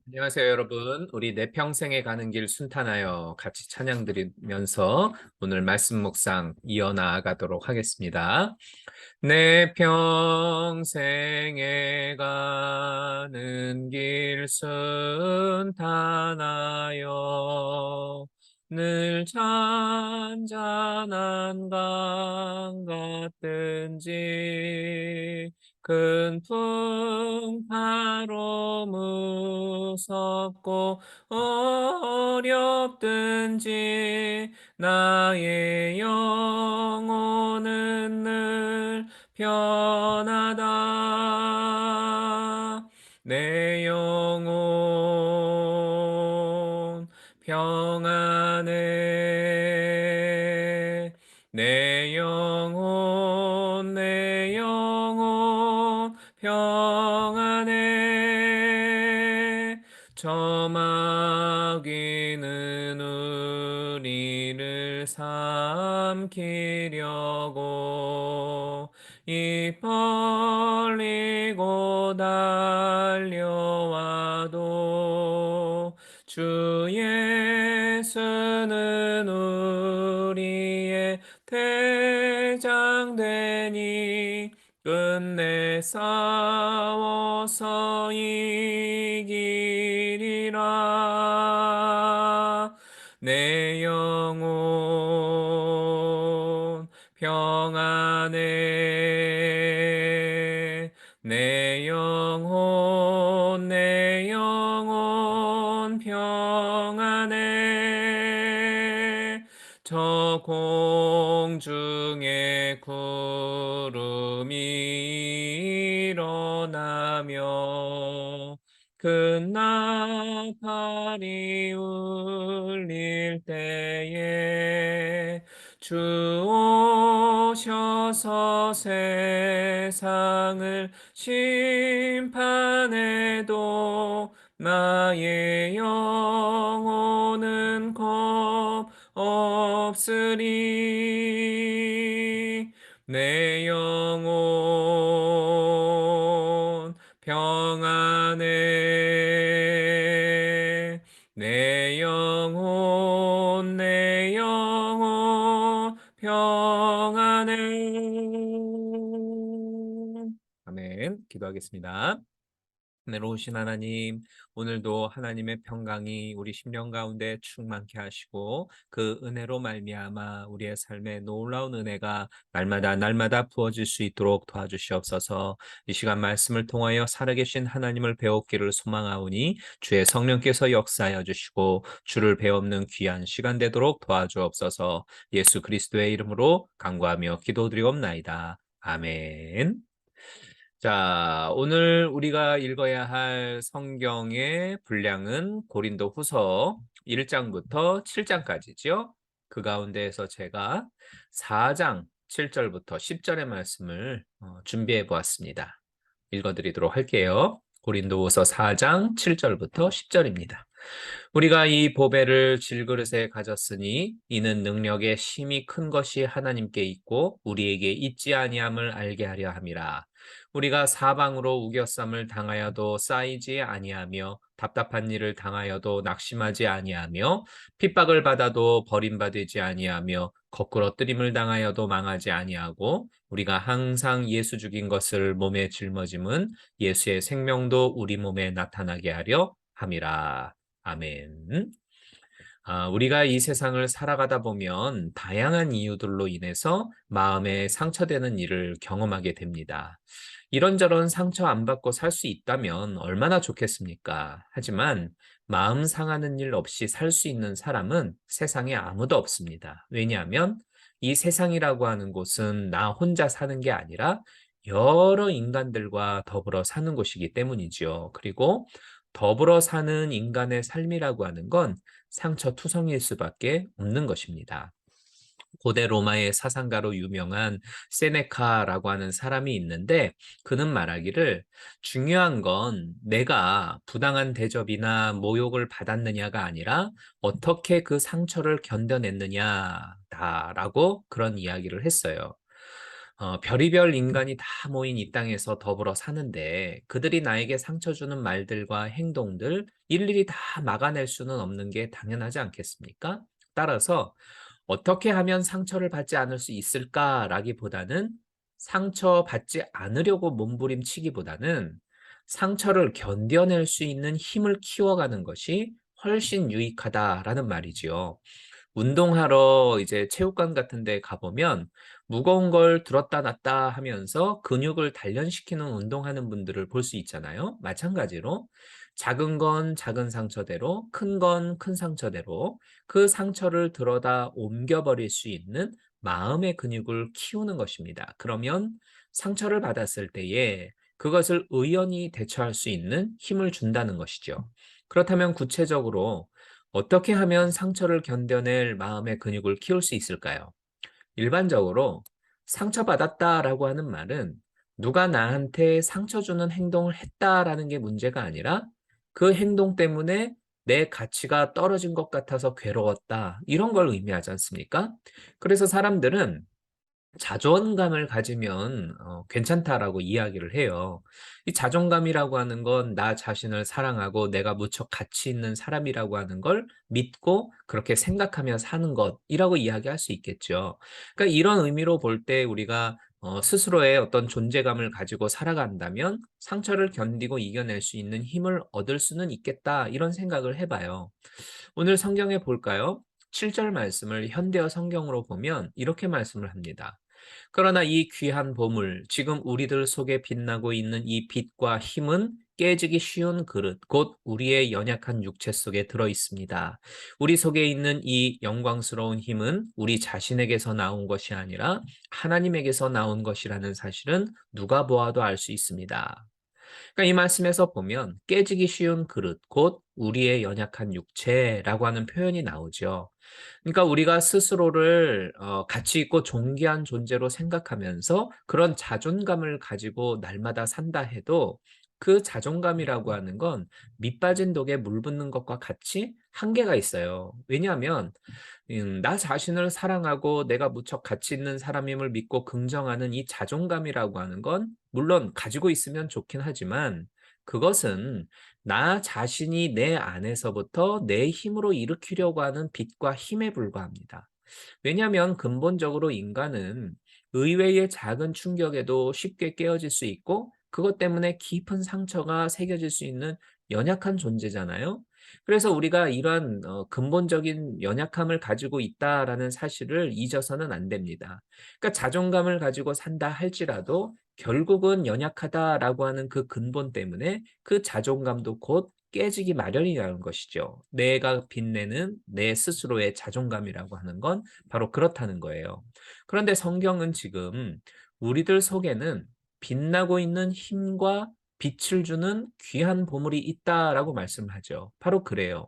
안녕하세요, 여러분. 우리 내 평생에 가는 길 순탄하여 같이 찬양 드리면서 오늘 말씀 묵상 이어나가도록 하겠습니다. 내 평생에 가는 길 순탄하여 늘 잔잔한 강 같든지 큰 풍파로 무섭고 어렵든지 나의 영혼은 늘 편하다. 내 영혼 평안해. 내 영혼 평안해. 저마귀는 우리를 삼키려고 입 벌리고 달려와도 주 예수는 우리의 대장되니 끝내 싸워서 이기리라. 내 영혼 평안해. 내 영혼 평안해. 저 공중에 구름이 일어나며 큰 나팔이 울릴 때에 주 오셔서 세상을 심판해도 나의 영혼은 겁 없으리. 내 영혼 평안해. 내 영혼 평안해. 아멘. 기도하겠습니다. 은혜로우신 하나님, 오늘도 하나님의 평강이 우리 심령 가운데 충만케 하시고 그 은혜로 말미암아 우리의 삶에 놀라운 은혜가 날마다 부어질 수 있도록 도와주시옵소서. 이 시간 말씀을 통하여 살아계신 하나님을 배웠기를 소망하오니 주의 성령께서 역사하여 주시고 주를 배우는 귀한 시간 되도록 도와주옵소서. 예수 그리스도의 이름으로 간구하며 기도드리옵나이다. 아멘. 자, 오늘 우리가 읽어야 할 성경의 분량은 고린도 후서 1장부터 7장까지죠. 그 가운데에서 제가 4장 7절부터 10절의 말씀을 준비해 보았습니다. 읽어드리도록 할게요. 고린도후서 4장 7절부터 10절입니다. 우리가 이 보배를 질그릇에 가졌으니 이는 능력의 힘이 큰 것이 하나님께 있고 우리에게 있지 아니함을 알게 하려 함이라. 우리가 사방으로 우겨쌈을 당하여도 쌓이지 아니하며 답답한 일을 당하여도 낙심하지 아니하며 핍박을 받아도 버림받지 아니하며 거꾸로 뜨림을 당하여도 망하지 아니하고 우리가 항상 예수 죽인 것을 몸에 짊어짐은 예수의 생명도 우리 몸에 나타나게 하려 함이라. 아멘. 우리가 이 세상을 살아가다 보면 다양한 이유들로 인해서 마음에 상처되는 일을 경험하게 됩니다. 이런저런 상처 안 받고 살 수 있다면 얼마나 좋겠습니까? 하지만 마음 상하는 일 없이 살 수 있는 사람은 세상에 아무도 없습니다. 왜냐하면 이 세상이라고 하는 곳은 나 혼자 사는 게 아니라 여러 인간들과 더불어 사는 곳이기 때문이죠. 그리고 더불어 사는 인간의 삶이라고 하는 건 상처투성이일 수밖에 없는 것입니다. 고대 로마의 사상가로 유명한 세네카라고 하는 사람이 있는데 그는 말하기를 중요한 건 내가 부당한 대접이나 모욕을 받았느냐가 아니라 어떻게 그 상처를 견뎌냈느냐다라고 그런 이야기를 했어요. 별의별 인간이 다 모인 이 땅에서 더불어 사는데 그들이 나에게 상처 주는 말들과 행동들 일일이 다 막아낼 수는 없는 게 당연하지 않겠습니까? 따라서 어떻게 하면 상처를 받지 않을 수 있을까라기보다는 상처받지 않으려고 몸부림치기보다는 상처를 견뎌낼 수 있는 힘을 키워가는 것이 훨씬 유익하다라는 말이지요. 운동하러 이제 체육관 같은 데 가보면 무거운 걸 들었다 놨다 하면서 근육을 단련시키는 운동하는 분들을 볼 수 있잖아요. 마찬가지로 작은 건 작은 상처대로, 큰 건 큰 상처대로 그 상처를 들어다 옮겨버릴 수 있는 마음의 근육을 키우는 것입니다. 그러면 상처를 받았을 때에 그것을 의연히 대처할 수 있는 힘을 준다는 것이죠. 그렇다면 구체적으로 어떻게 하면 상처를 견뎌낼 마음의 근육을 키울 수 있을까요? 일반적으로 상처받았다라고 하는 말은 누가 나한테 상처 주는 행동을 했다라는 게 문제가 아니라 그 행동 때문에 내 가치가 떨어진 것 같아서 괴로웠다. 이런 걸 의미하지 않습니까? 그래서 사람들은 자존감을 가지면 괜찮다라고 이야기를 해요. 이 자존감이라고 하는 건 나 자신을 사랑하고 내가 무척 가치 있는 사람이라고 하는 걸 믿고 그렇게 생각하며 사는 것이라고 이야기할 수 있겠죠. 그러니까 이런 의미로 볼 때 우리가 스스로의 어떤 존재감을 가지고 살아간다면 상처를 견디고 이겨낼 수 있는 힘을 얻을 수는 있겠다 이런 생각을 해봐요. 오늘 성경에 볼까요? 7절 말씀을 현대어 성경으로 보면 이렇게 말씀을 합니다. 그러나 이 귀한 보물, 지금 우리들 속에 빛나고 있는 이 빛과 힘은 깨지기 쉬운 그릇, 곧 우리의 연약한 육체 속에 들어 있습니다. 우리 속에 있는 이 영광스러운 힘은 우리 자신에게서 나온 것이 아니라 하나님에게서 나온 것이라는 사실은 누가 보아도 알 수 있습니다. 그러니까 이 말씀에서 보면 깨지기 쉬운 그릇, 곧 우리의 연약한 육체라고 하는 표현이 나오죠. 그러니까 우리가 스스로를 가치 있고 존귀한 존재로 생각하면서 그런 자존감을 가지고 날마다 산다 해도 그 자존감이라고 하는 건 밑 빠진 독에 물 붓는 것과 같이 한계가 있어요. 왜냐하면 나 자신을 사랑하고 내가 무척 가치 있는 사람임을 믿고 긍정하는 이 자존감이라고 하는 건 물론 가지고 있으면 좋긴 하지만 그것은 나 자신이 내 안에서부터 내 힘으로 일으키려고 하는 빛과 힘에 불과합니다. 왜냐하면 근본적으로 인간은 의외의 작은 충격에도 쉽게 깨어질 수 있고 그것 때문에 깊은 상처가 새겨질 수 있는 연약한 존재잖아요. 그래서 우리가 이러한 근본적인 연약함을 가지고 있다라는 사실을 잊어서는 안 됩니다. 그러니까 자존감을 가지고 산다 할지라도 결국은 연약하다라고 하는 그 근본 때문에 그 자존감도 곧 깨지기 마련이라는 것이죠. 내가 빛내는 내 스스로의 자존감이라고 하는 건 바로 그렇다는 거예요. 그런데 성경은 지금 우리들 속에는 빛나고 있는 힘과 빛을 주는 귀한 보물이 있다라고 말씀하죠. 바로 그래요.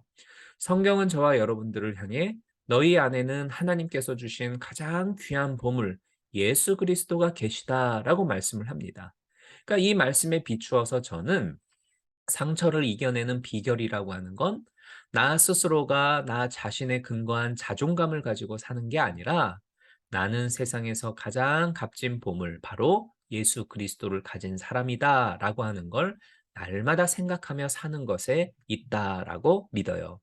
성경은 저와 여러분들을 향해 너희 안에는 하나님께서 주신 가장 귀한 보물, 예수 그리스도가 계시다라고 말씀을 합니다. 그러니까 이 말씀에 비추어서 저는 상처를 이겨내는 비결이라고 하는 건 나 스스로가 나 자신의 근거한 자존감을 가지고 사는 게 아니라 나는 세상에서 가장 값진 보물, 바로 예수 그리스도를 가진 사람이다라고 하는 걸 날마다 생각하며 사는 것에 있다라고 믿어요.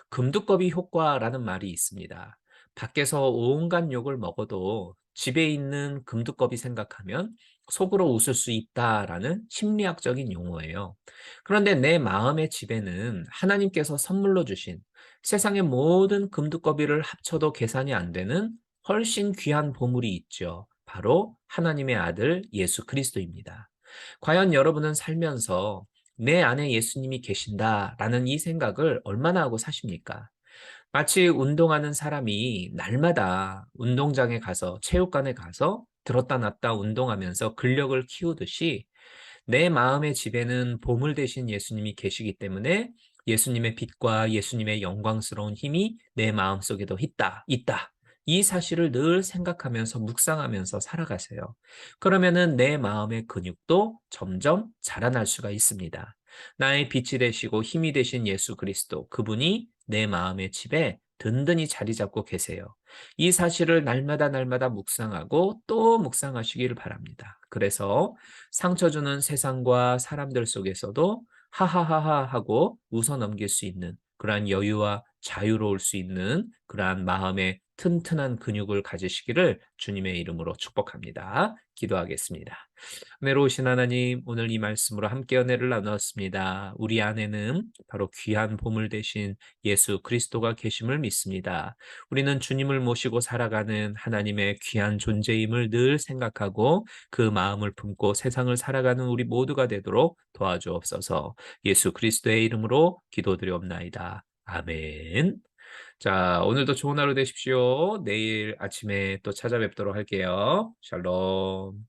금두꺼비 효과라는 말이 있습니다. 밖에서 온갖 욕을 먹어도 집에 있는 금두꺼비 생각하면 속으로 웃을 수 있다라는 심리학적인 용어예요. 그런데 내 마음의 집에는 하나님께서 선물로 주신 세상의 모든 금두꺼비를 합쳐도 계산이 안 되는 훨씬 귀한 보물이 있죠. 바로 하나님의 아들 예수 그리스도입니다. 과연 여러분은 살면서 내 안에 예수님이 계신다라는 이 생각을 얼마나 하고 사십니까? 마치 운동하는 사람이 날마다 운동장에 가서 체육관에 가서 들었다 놨다 운동하면서 근력을 키우듯이 내 마음의 집에는 보물 되신 예수님이 계시기 때문에 예수님의 빛과 예수님의 영광스러운 힘이 내 마음속에도 있다. 이 사실을 늘 생각하면서 묵상하면서 살아가세요. 그러면은 내 마음의 근육도 점점 자라날 수가 있습니다. 나의 빛이 되시고 힘이 되신 예수 그리스도, 그분이 내 마음의 집에 든든히 자리 잡고 계세요. 이 사실을 날마다 날마다 묵상하고 또 묵상하시기를 바랍니다. 그래서 상처 주는 세상과 사람들 속에서도 하하하하 하고 웃어 넘길 수 있는 그러한 여유와 자유로울 수 있는 그러한 마음의 튼튼한 근육을 가지시기를 주님의 이름으로 축복합니다. 기도하겠습니다. 은혜로우신 하나님, 오늘 이 말씀으로 함께 은혜를 나누었습니다. 우리 안에는 바로 귀한 보물 되신 예수 그리스도가 계심을 믿습니다. 우리는 주님을 모시고 살아가는 하나님의 귀한 존재임을 늘 생각하고 그 마음을 품고 세상을 살아가는 우리 모두가 되도록 도와주옵소서. 예수 그리스도의 이름으로 기도드리옵나이다. 아멘. 자, 오늘도 좋은 하루 되십시오. 내일 아침에 또 찾아뵙도록 할게요. 샬롬.